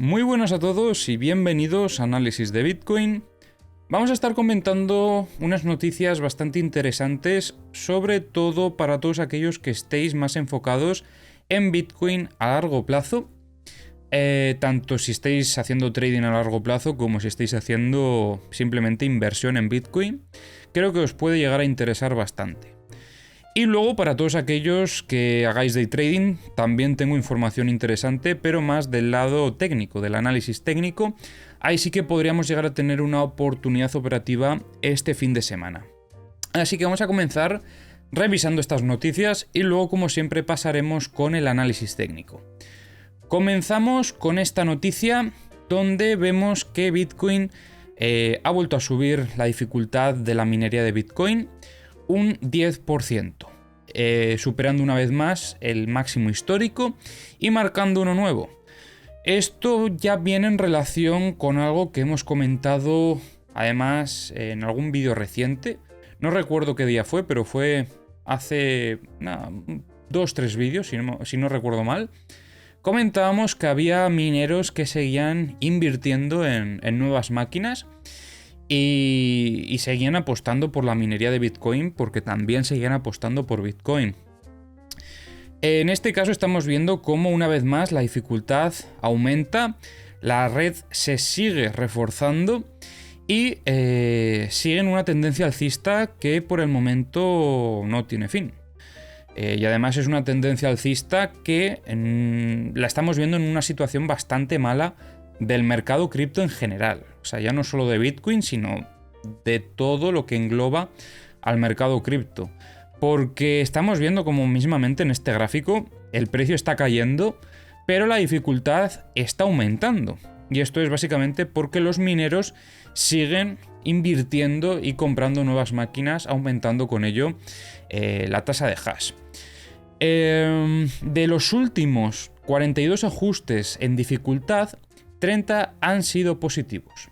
Muy buenas a todos y bienvenidos a Análisis de Bitcoin. Vamos a estar comentando unas noticias bastante interesantes, sobre todo para todos aquellos que estéis más enfocados en Bitcoin a largo plazo, tanto si estáis haciendo trading a largo plazo como si estáis haciendo simplemente inversión en Bitcoin. Creo que os puede llegar a interesar bastante. Y luego para todos aquellos que hagáis day trading, también tengo información interesante, pero más del lado técnico, del análisis técnico. Ahí sí que podríamos llegar a tener una oportunidad operativa este fin de semana. Así que vamos a comenzar revisando estas noticias y luego, como siempre, pasaremos con el análisis técnico. Comenzamos con esta noticia donde vemos que Bitcoin ha vuelto a subir la dificultad de la minería de Bitcoin un 10%, superando una vez más el máximo histórico y marcando uno nuevo. Esto ya viene en relación con algo que hemos comentado además en algún vídeo reciente. No recuerdo qué día fue, pero fue hace 2-3 vídeos, si no recuerdo mal. Comentábamos que había mineros que seguían invirtiendo en nuevas máquinas y seguían apostando por la minería de Bitcoin porque también seguían apostando por Bitcoin. En este caso estamos viendo cómo una vez más la dificultad aumenta, la red se sigue reforzando y sigue en una tendencia alcista que por el momento no tiene fin. Y además es una tendencia alcista que la estamos viendo en una situación bastante mala del mercado cripto en general. O sea, ya no solo de Bitcoin, sino de todo lo que engloba al mercado cripto. Porque estamos viendo como mismamente en este gráfico el precio está cayendo, pero la dificultad está aumentando. Y esto es básicamente porque los mineros siguen invirtiendo y comprando nuevas máquinas, aumentando con ello la tasa de hash. De los últimos 42 ajustes en dificultad, 30 han sido positivos.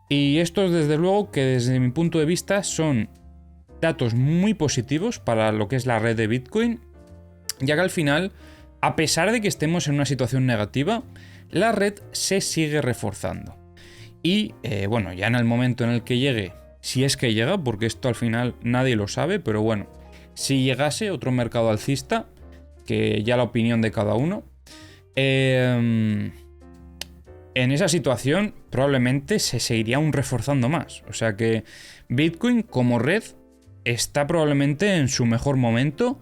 Y estos, desde luego, que desde mi punto de vista son datos muy positivos para lo que es la red de Bitcoin, ya que al final, a pesar de que estemos en una situación negativa, la red se sigue reforzando. Y bueno, ya en el momento en el que llegue, si es que llega, porque esto al final nadie lo sabe, pero bueno, si llegase otro mercado alcista, que ya la opinión de cada uno, en esa situación probablemente se seguiría aún reforzando más. O sea que Bitcoin como red está probablemente en su mejor momento,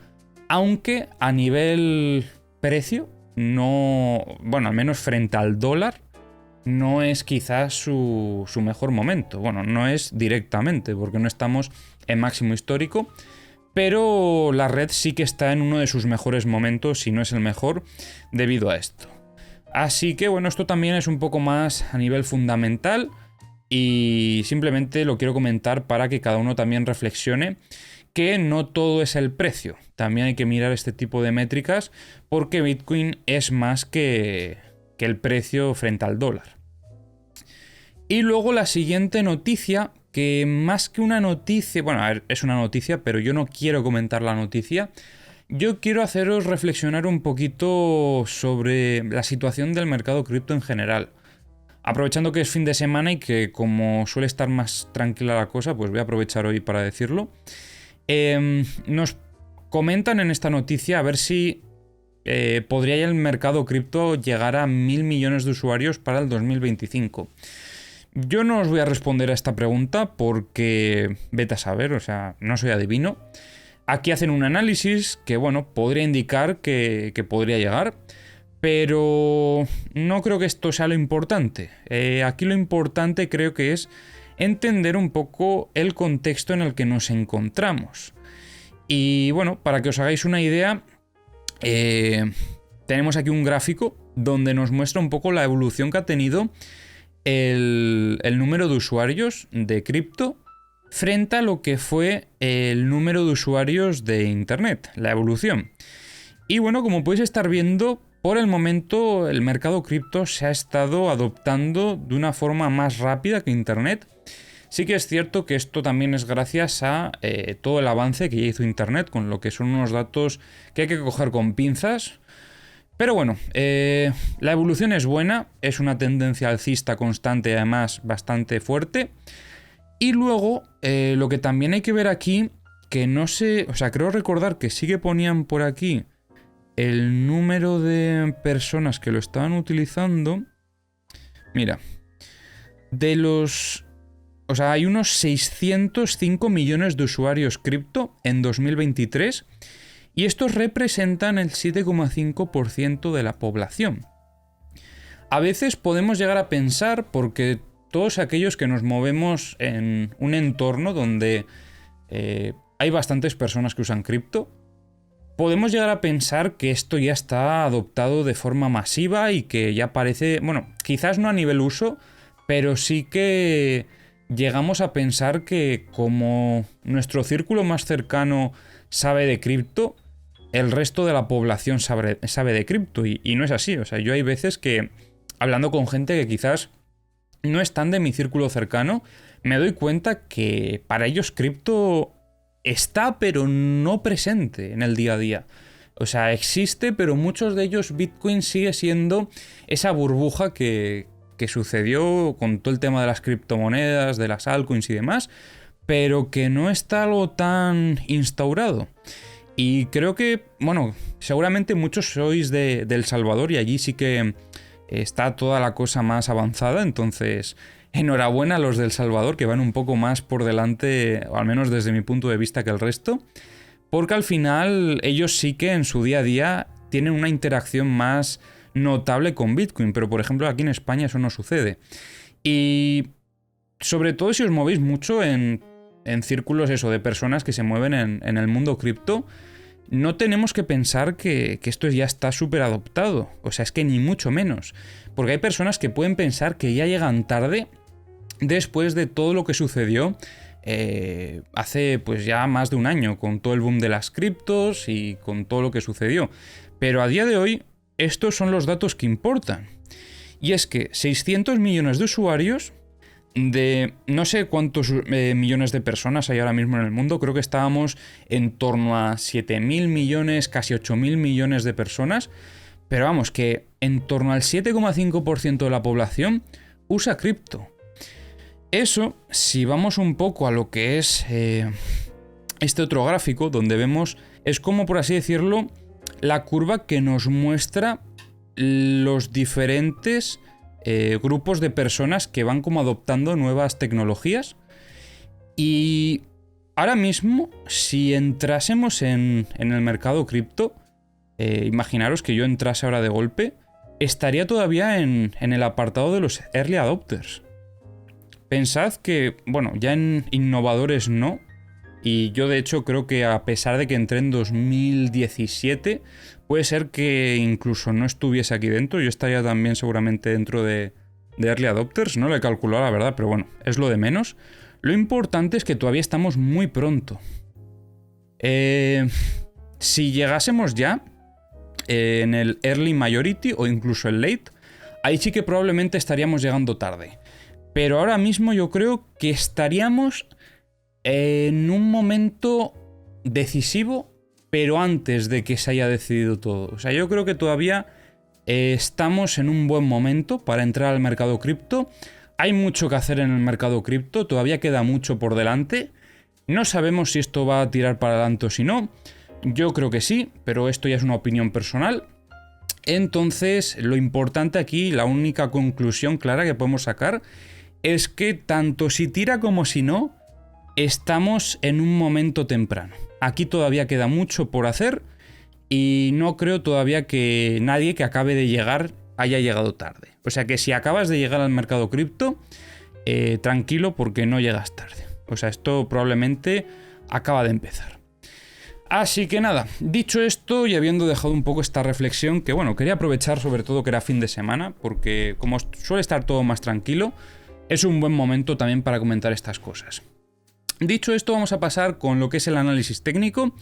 aunque a nivel precio no, bueno, al menos frente al dólar, no es quizás su mejor momento. Bueno, no es directamente, porque no estamos en máximo histórico, pero la red sí que está en uno de sus mejores momentos, si no es el mejor, debido a esto. Así que bueno, esto también es un poco más a nivel fundamental y simplemente lo quiero comentar para que cada uno también reflexione que no todo es el precio. También hay que mirar este tipo de métricas porque Bitcoin es más que el precio frente al dólar. Y luego la siguiente noticia, que más que una noticia, bueno, a ver, es una noticia, pero yo no quiero comentar la noticia. Yo quiero haceros reflexionar un poquito sobre la situación del mercado cripto en general. Aprovechando que es fin de semana y que como suele estar más tranquila la cosa, pues voy a aprovechar hoy para decirlo. Nos comentan en esta noticia a ver si podría ya el mercado cripto llegar a 1.000 millones de usuarios para el 2025. Yo no os voy a responder a esta pregunta porque vete a saber, o sea, no soy adivino. Aquí hacen un análisis que, bueno, podría indicar que podría llegar, pero no creo que esto sea lo importante. Aquí lo importante creo que es entender un poco el contexto en el que nos encontramos. Y bueno, para que os hagáis una idea, tenemos aquí un gráfico donde nos muestra un poco la evolución que ha tenido el número de usuarios de cripto frente a lo que fue el número de usuarios de Internet, la evolución. Y bueno, como podéis estar viendo, por el momento el mercado cripto se ha estado adoptando de una forma más rápida que Internet. Sí que es cierto que esto también es gracias a todo el avance que ya hizo Internet, con lo que son unos datos que hay que coger con pinzas. Pero bueno, la evolución es buena, es una tendencia alcista constante, además bastante fuerte. Y luego, lo que también hay que ver aquí, que no sé, o sea, creo recordar que sí que ponían por aquí el número de personas que lo estaban utilizando. Mira, o sea, hay unos 605 millones de usuarios cripto en 2023 y estos representan el 7,5% de la población. A veces podemos llegar a pensar, porque todos aquellos que nos movemos en un entorno donde hay bastantes personas que usan cripto, podemos llegar a pensar que esto ya está adoptado de forma masiva y que ya parece, bueno, quizás no a nivel uso, pero sí que llegamos a pensar que como nuestro círculo más cercano sabe de cripto, el resto de la población sabe de cripto y no es así. O sea, yo hay veces que, hablando con gente que quizás no están de mi círculo cercano, me doy cuenta que para ellos cripto está, pero no presente en el día a día. O sea, existe, pero muchos de ellos Bitcoin sigue siendo esa burbuja que sucedió con todo el tema de las criptomonedas, de las altcoins y demás, pero que no está algo tan instaurado. Y creo que, bueno, seguramente muchos sois de El Salvador y allí sí que está toda la cosa más avanzada, entonces enhorabuena a los de El Salvador que van un poco más por delante, o al menos desde mi punto de vista, que el resto, porque al final ellos sí que en su día a día tienen una interacción más notable con Bitcoin, pero por ejemplo aquí en España eso no sucede. Y sobre todo si os movéis mucho en círculos eso, de personas que se mueven en el mundo cripto, no tenemos que pensar que esto ya está súper adoptado. O sea, es que ni mucho menos. Porque hay personas que pueden pensar que ya llegan tarde después de todo lo que sucedió hace pues ya más de un año, con todo el boom de las criptos y con todo lo que sucedió. Pero a día de hoy, estos son los datos que importan. Y es que 600 millones de usuarios de no sé cuántos millones de personas hay ahora mismo en el mundo, creo que estábamos en torno a 7.000 millones, casi 8.000 millones de personas, pero vamos, que en torno al 7,5% de la población usa cripto. Eso, si vamos un poco a lo que es este otro gráfico, donde vemos, es como por así decirlo, la curva que nos muestra los diferentes grupos de personas que van como adoptando nuevas tecnologías. Y ahora mismo, si entrásemos en el mercado cripto, imaginaros que yo entrase ahora de golpe, estaría todavía en el apartado de los early adopters. Pensad que, bueno, ya en innovadores no, y yo de hecho creo que a pesar de que entré en 2017, puede ser que incluso no estuviese aquí dentro, yo estaría también seguramente dentro de Early Adopters, no lo he calculado la verdad, pero bueno, es lo de menos. Lo importante es que todavía estamos muy pronto. Si llegásemos ya en el Early Majority o incluso el Late, ahí sí que probablemente estaríamos llegando tarde. Pero ahora mismo yo creo que estaríamos en un momento decisivo, pero antes de que se haya decidido todo. O sea, yo creo que todavía estamos en un buen momento para entrar al mercado cripto. Hay mucho que hacer en el mercado cripto, todavía queda mucho por delante. No sabemos si esto va a tirar para adelante o si no. Yo creo que sí, pero esto ya es una opinión personal. Entonces, lo importante aquí, la única conclusión clara que podemos sacar, es que tanto si tira como si no, estamos en un momento temprano. Aquí todavía queda mucho por hacer y no creo todavía que nadie que acabe de llegar haya llegado tarde. O sea que si acabas de llegar al mercado cripto, tranquilo porque no llegas tarde. O sea, esto probablemente acaba de empezar. Así que nada, dicho esto y habiendo dejado un poco esta reflexión, que bueno, quería aprovechar sobre todo que era fin de semana, porque como suele estar todo más tranquilo, es un buen momento también para comentar estas cosas. Dicho esto, vamos a pasar con lo que es el análisis técnico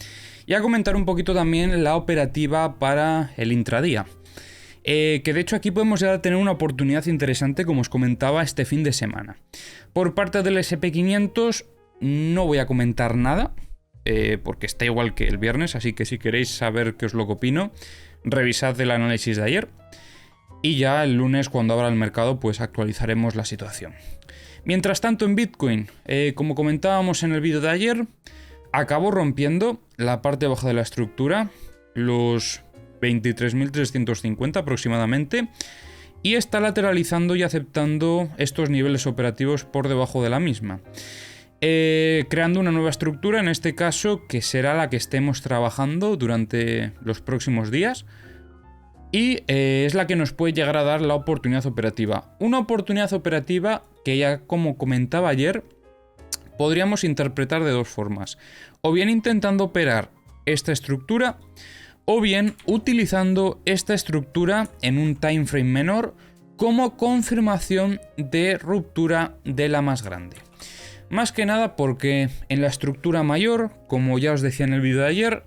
y a comentar un poquito también la operativa para el intradía. Que de hecho aquí podemos ya tener una oportunidad interesante, como os comentaba, este fin de semana. Por parte del SP500 no voy a comentar nada. porque está igual que el viernes, así que si queréis saber qué es lo que opino, revisad el análisis de ayer y ya el lunes, cuando abra el mercado, pues actualizaremos la situación. Mientras tanto, en Bitcoin, como comentábamos en el vídeo de ayer, acabó rompiendo la parte baja de la estructura, los 23.350 aproximadamente, y está lateralizando y aceptando estos niveles operativos por debajo de la misma, creando una nueva estructura, en este caso, que será la que estemos trabajando durante los próximos días, y es la que nos puede llegar a dar la oportunidad operativa. Una oportunidad operativa que, ya como comentaba ayer, podríamos interpretar de dos formas. O bien intentando operar esta estructura, o bien utilizando esta estructura en un time frame menor como confirmación de ruptura de la más grande. Más que nada porque en la estructura mayor, como ya os decía en el vídeo de ayer,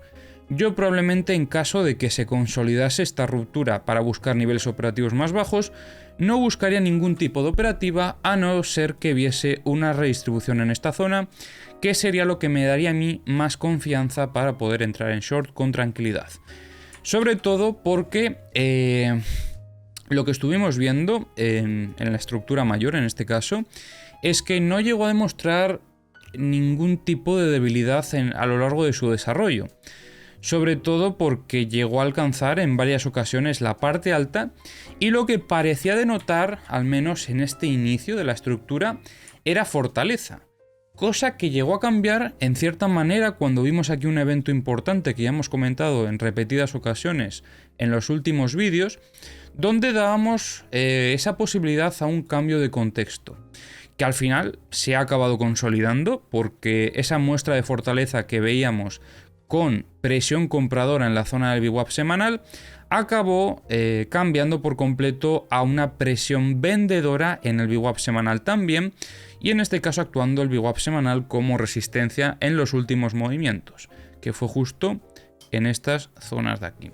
yo probablemente, en caso de que se consolidase esta ruptura para buscar niveles operativos más bajos, no buscaría ningún tipo de operativa a no ser que viese una redistribución en esta zona, que sería lo que me daría a mí más confianza para poder entrar en short con tranquilidad. Sobre todo porque lo que estuvimos viendo en la estructura mayor, en este caso, es que no llegó a demostrar ningún tipo de debilidad a lo largo de su desarrollo. Sobre todo porque llegó a alcanzar en varias ocasiones la parte alta, y lo que parecía denotar, al menos en este inicio de la estructura, era fortaleza. Cosa que llegó a cambiar en cierta manera cuando vimos aquí un evento importante que ya hemos comentado en repetidas ocasiones en los últimos vídeos, donde dábamos esa posibilidad a un cambio de contexto, que al final se ha acabado consolidando, porque esa muestra de fortaleza que veíamos con presión compradora en la zona del VWAP semanal, acabó cambiando por completo a una presión vendedora en el VWAP semanal también, y en este caso actuando el VWAP semanal como resistencia en los últimos movimientos, que fue justo en estas zonas de aquí.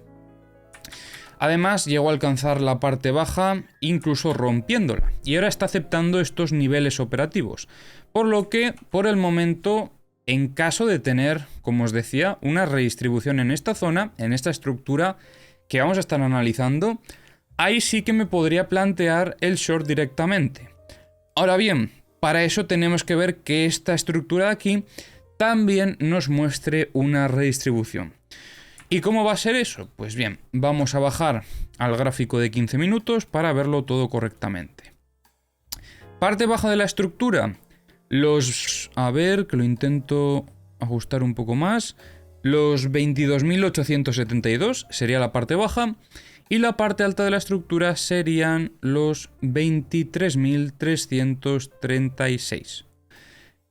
Además, llegó a alcanzar la parte baja, incluso rompiéndola, y ahora está aceptando estos niveles operativos, por lo que, por el momento, en caso de tener, como os decía, una redistribución en esta zona, en esta estructura que vamos a estar analizando, ahí sí que me podría plantear el short directamente. Ahora bien, para eso tenemos que ver que esta estructura de aquí también nos muestre una redistribución. ¿Y cómo va a ser eso? Pues bien, vamos a bajar al gráfico de 15 minutos para verlo todo correctamente. Parte baja de la estructura. A ver, que lo intento ajustar un poco más. Los 22.872 sería la parte baja, y la parte alta de la estructura serían los 23.336.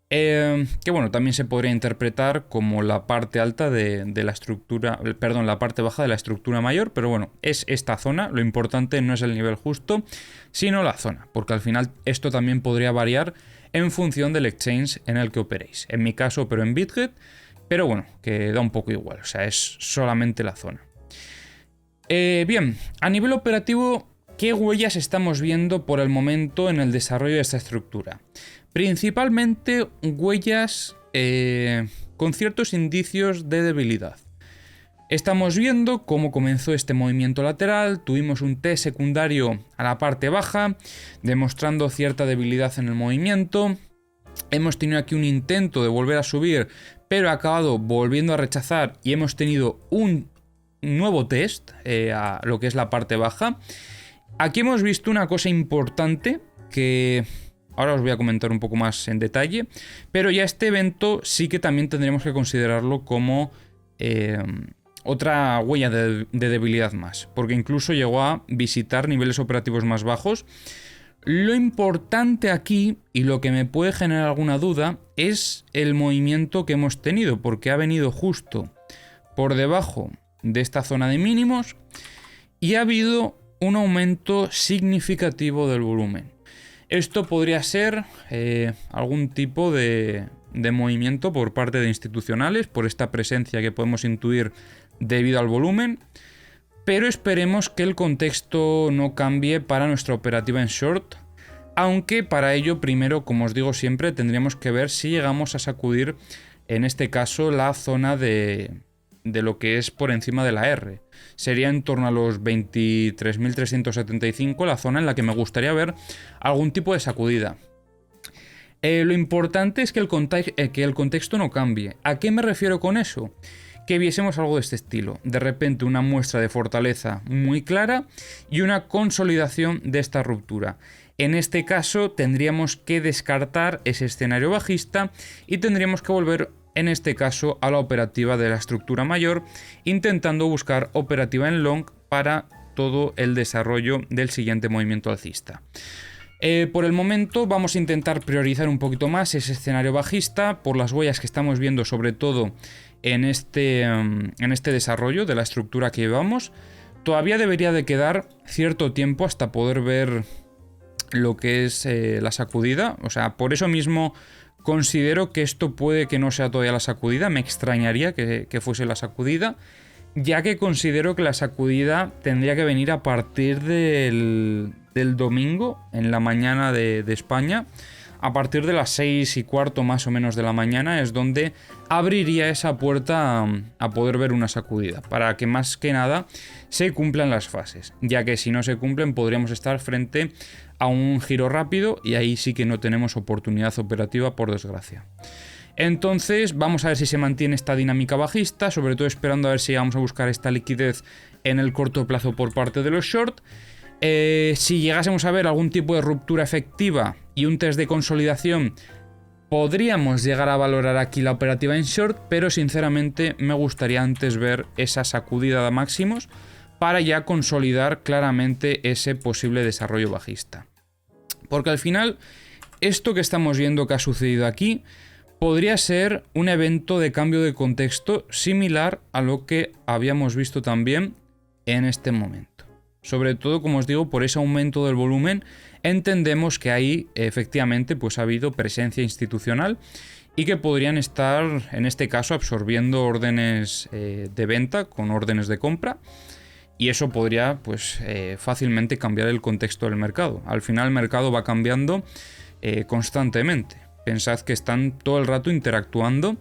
Que bueno, también se podría interpretar como la parte alta de la estructura, perdón, la parte baja de la estructura mayor, pero bueno, es esta zona. Lo importante no es el nivel justo, sino la zona, porque al final esto también podría variar en función del exchange en el que operéis. En mi caso opero en Bitget, pero bueno, que da un poco igual, o sea, es solamente la zona. Bien, a nivel operativo, ¿qué huellas estamos viendo por el momento en el desarrollo de esta estructura? Principalmente huellas con ciertos indicios de debilidad. Estamos viendo cómo comenzó este movimiento lateral, tuvimos un T secundario a la parte baja, demostrando cierta debilidad en el movimiento. Hemos tenido aquí un intento de volver a subir, pero ha acabado volviendo a rechazar, y hemos tenido un nuevo test a lo que es la parte baja. Aquí hemos visto una cosa importante que ahora os voy a comentar un poco más en detalle, pero ya este evento sí que también tendremos que considerarlo como otra huella de debilidad más, porque incluso llegó a visitar niveles operativos más bajos. Lo importante aquí, y lo que me puede generar alguna duda, es el movimiento que hemos tenido, porque ha venido justo por debajo de esta zona de mínimos y ha habido un aumento significativo del volumen. Esto podría ser algún tipo de movimiento por parte de institucionales, por esta presencia que podemos intuir debido al volumen, pero esperemos que el contexto no cambie para nuestra operativa en short, aunque para ello primero, como os digo siempre, tendríamos que ver si llegamos a sacudir en este caso la zona de lo que es por encima de la R. Sería en torno a los 23.375 la zona en la que me gustaría ver algún tipo de sacudida. Lo importante es que el contexto no cambie. ¿A qué me refiero con eso? Que viésemos algo de este estilo. De repente una muestra de fortaleza muy clara y una consolidación de esta ruptura. En este caso tendríamos que descartar ese escenario bajista y tendríamos que volver en este caso a la operativa de la estructura mayor, intentando buscar operativa en long para todo el desarrollo del siguiente movimiento alcista. Por el momento vamos a intentar priorizar un poquito más ese escenario bajista por las huellas que estamos viendo, sobre todo en este desarrollo de la estructura que llevamos. Todavía debería de quedar cierto tiempo hasta poder ver lo que es la sacudida. O sea, por eso mismo considero que esto puede que no sea todavía la sacudida. Me extrañaría que fuese la sacudida, ya que considero que la sacudida tendría que venir a partir del domingo, en la mañana de España. A partir de las 6:15 más o menos de la mañana es donde abriría esa puerta a poder ver una sacudida, para que más que nada se cumplan las fases, ya que si no se cumplen podríamos estar frente a un giro rápido y ahí sí que no tenemos oportunidad operativa, por desgracia. Entonces vamos a ver si se mantiene esta dinámica bajista, sobre todo esperando a ver si vamos a buscar esta liquidez en el corto plazo por parte de los short. Si llegásemos a ver algún tipo de ruptura efectiva y un test de consolidación, podríamos llegar a valorar aquí la operativa en short, pero sinceramente me gustaría antes ver esa sacudida de máximos para ya consolidar claramente ese posible desarrollo bajista. Porque al final, esto que estamos viendo que ha sucedido aquí podría ser un evento de cambio de contexto similar a lo que habíamos visto también en este momento. Sobre todo, como os digo, por ese aumento del volumen, entendemos que ahí efectivamente pues ha habido presencia institucional y que podrían estar, en este caso, absorbiendo órdenes de venta con órdenes de compra. Y eso podría pues fácilmente cambiar el contexto del mercado. Al final el mercado va cambiando constantemente. Pensad que están todo el rato interactuando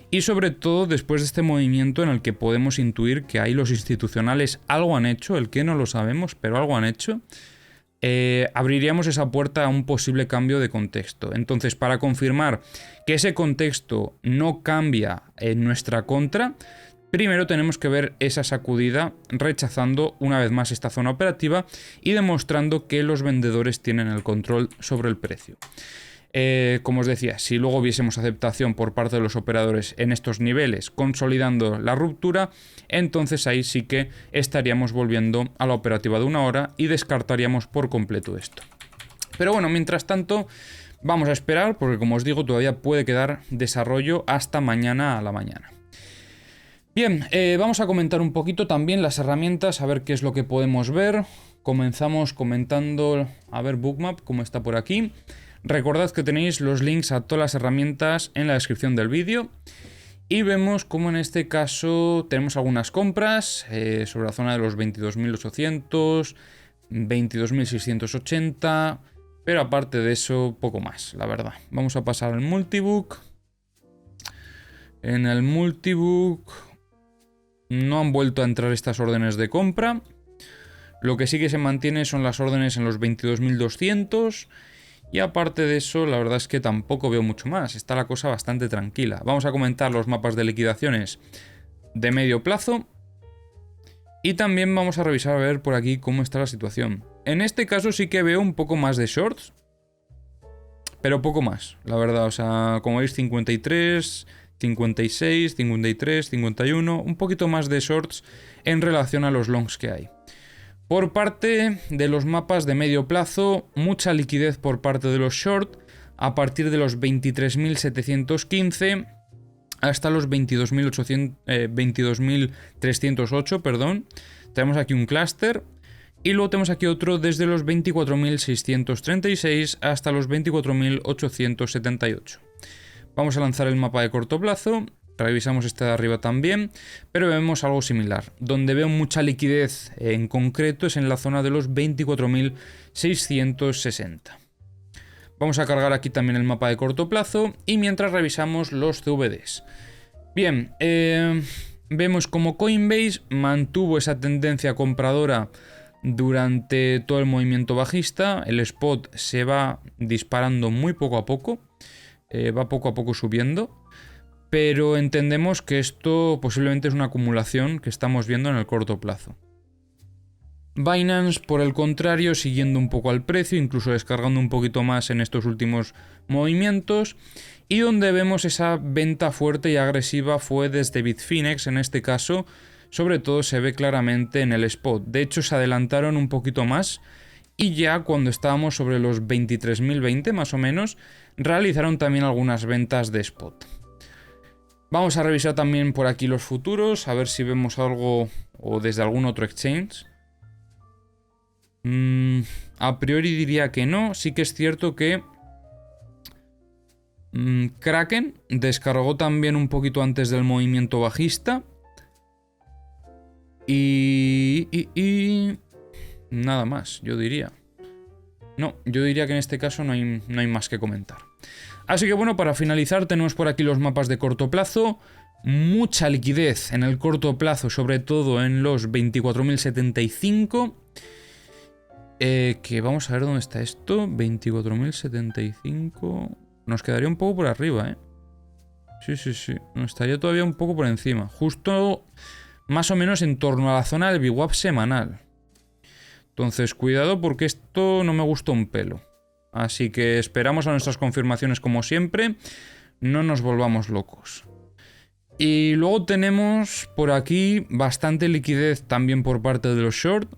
y sobre todo después de este movimiento en el que podemos intuir que ahí los institucionales algo han hecho, el que no lo sabemos, pero algo han hecho, abriríamos esa puerta a un posible cambio de contexto. Entonces, para confirmar que ese contexto no cambia en nuestra contra, primero tenemos que ver esa sacudida rechazando una vez más esta zona operativa y demostrando que los vendedores tienen el control sobre el precio. Como os decía, si luego viésemos aceptación por parte de los operadores en estos niveles, consolidando la ruptura, entonces ahí sí que estaríamos volviendo a la operativa de una hora y descartaríamos por completo esto. Pero bueno, mientras tanto, vamos a esperar porque, como os digo, todavía puede quedar desarrollo hasta mañana a la mañana. Bien, vamos a comentar un poquito también las herramientas, a ver qué es lo que podemos ver. Comenzamos comentando, a ver, Bookmap, cómo está por aquí. Recordad que tenéis los links a todas las herramientas en la descripción del vídeo. Y vemos como en este caso tenemos algunas compras sobre la zona de los 22.800, 22.680, pero aparte de eso, poco más, la verdad. Vamos a pasar al multibook. En el multibook no han vuelto a entrar estas órdenes de compra. Lo que sí que se mantiene son las órdenes en los 22.200. Y aparte de eso, la verdad es que tampoco veo mucho más. Está la cosa bastante tranquila. Vamos a comentar los mapas de liquidaciones de medio plazo. Y también vamos a revisar a ver por aquí cómo está la situación. En este caso sí que veo un poco más de shorts. Pero poco más, la verdad. O sea, como veis, 53, 56, 53, 51. Un poquito más de shorts en relación a los longs que hay. Por parte de los mapas de medio plazo, mucha liquidez por parte de los short, a partir de los 23.715 hasta los 22.308, perdón. Tenemos aquí un clúster y luego tenemos aquí otro desde los 24.636 hasta los 24.878. Vamos a lanzar el mapa de corto plazo. Revisamos este de arriba también, pero vemos algo similar. Donde veo mucha liquidez en concreto es en la zona de los 24.660. Vamos a cargar aquí también el mapa de corto plazo y mientras revisamos los CVDs. Bien, vemos como Coinbase mantuvo esa tendencia compradora durante todo el movimiento bajista. El spot se va disparando muy poco a poco, va poco a poco subiendo, pero entendemos que esto posiblemente es una acumulación que estamos viendo en el corto plazo. Binance, por el contrario, siguiendo un poco al precio, incluso descargando un poquito más en estos últimos movimientos, y donde vemos esa venta fuerte y agresiva fue desde Bitfinex. En este caso, sobre todo se ve claramente en el spot. De hecho, se adelantaron un poquito más y ya cuando estábamos sobre los 23.020 más o menos, realizaron también algunas ventas de spot. Vamos a revisar también por aquí los futuros, a ver si vemos algo o desde algún otro exchange. A priori diría que no. Sí que es cierto que Kraken descargó también un poquito antes del movimiento bajista. Y nada más, yo diría. No, yo diría que en este caso no hay más que comentar. Así que bueno, para finalizar tenemos por aquí los mapas de corto plazo. Mucha liquidez en el corto plazo, sobre todo en los 24.075. Que vamos a ver dónde está esto. 24.075. Nos quedaría un poco por arriba, Sí. Nos estaría todavía un poco por encima. Justo más o menos en torno a la zona del VWAP semanal. Entonces, cuidado porque esto no me gusta un pelo. Así que esperamos a nuestras confirmaciones como siempre. No nos volvamos locos. Y luego tenemos por aquí bastante liquidez también por parte de los short.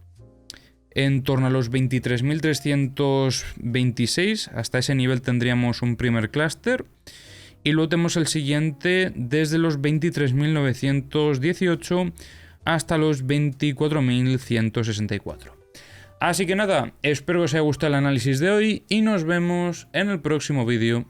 En torno a los 23.326, hasta ese nivel tendríamos un primer clúster. Y luego tenemos el siguiente desde los 23.918 hasta los 24.164. Así que nada, espero que os haya gustado el análisis de hoy y nos vemos en el próximo vídeo.